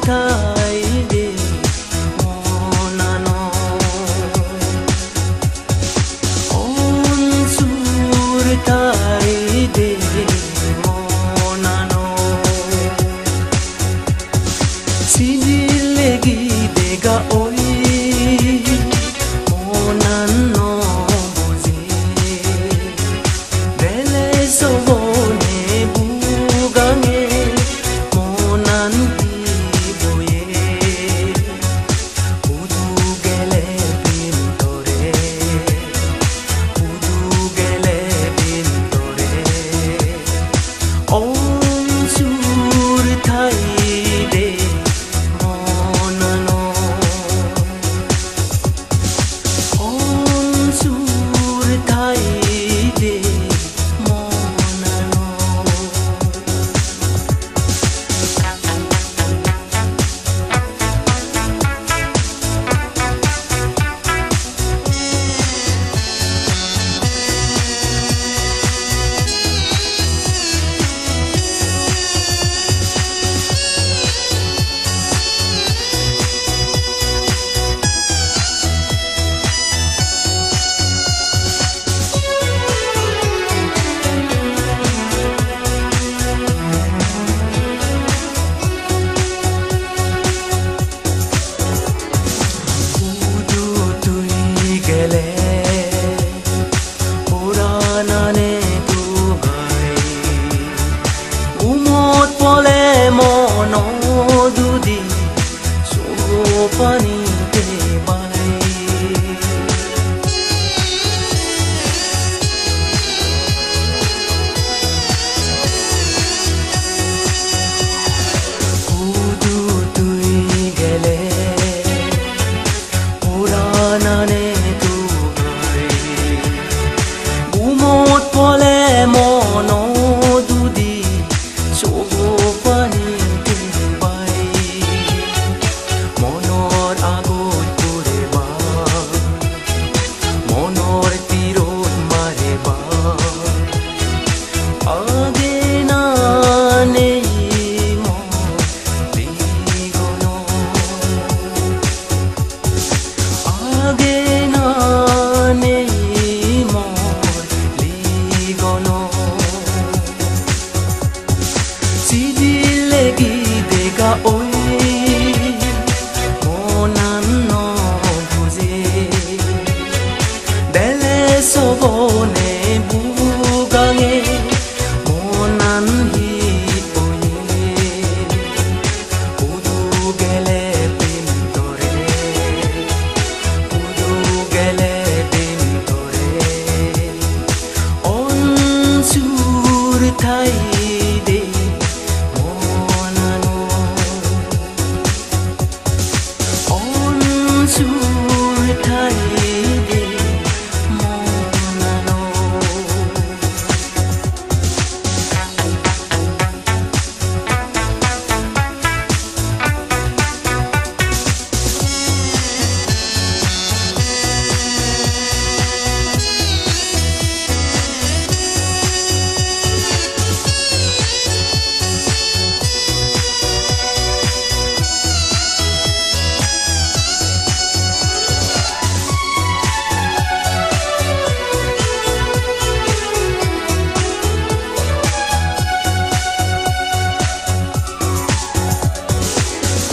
ঠাই দে মনানো অনসুর ঠাই দে মনানো সিজিলেগি দেগা ওই মনানো বুঝে বেলে সবনে বুগাঙে মনান বয়ে উদু গেলে বিন্তরে অনসুর ঠাই দে মনানো অনসুর ঠাই দে মনানো দুদি সোপানিতে বাই উদু তুই গেলে পুরানানে তুই উমত পলে মন দুদি সোপানি সিজিলেগি দেগা ওই মনানো বুঝে বেলে সবনে বুগাঙে মনান ওয়ে উদু গেলে বিন্তরে অনসুর ঠাই দে অনসুর ঠাই দে মনানো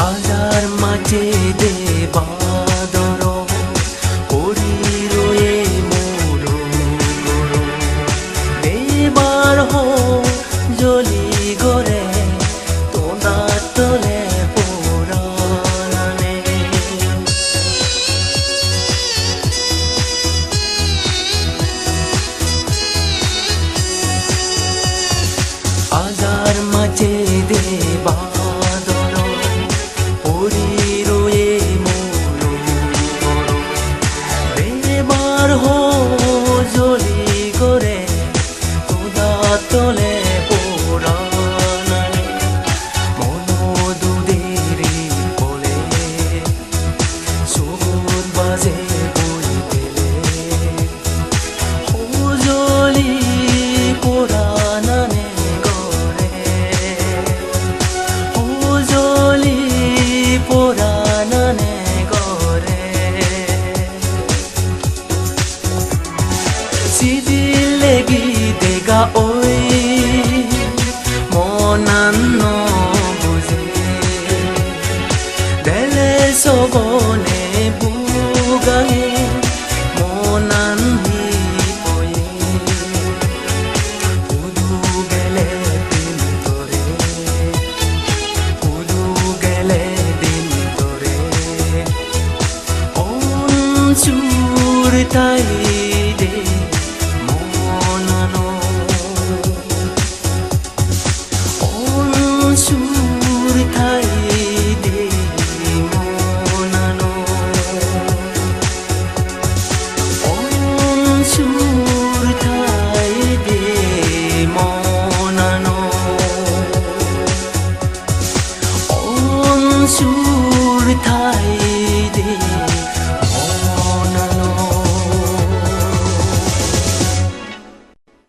আজার মাঝে দে বাদর পরি রয়ে মোর দেবার হো জলি গরে তোনা তলে পোড়ানে আজার মাঝে দে বাদর পরি রয়ে মোর nan no buze dele sobone bugange monan hi poye udu gele din tore on sur tai de monano on sur tai de monano on sur tai de monano on sur tai de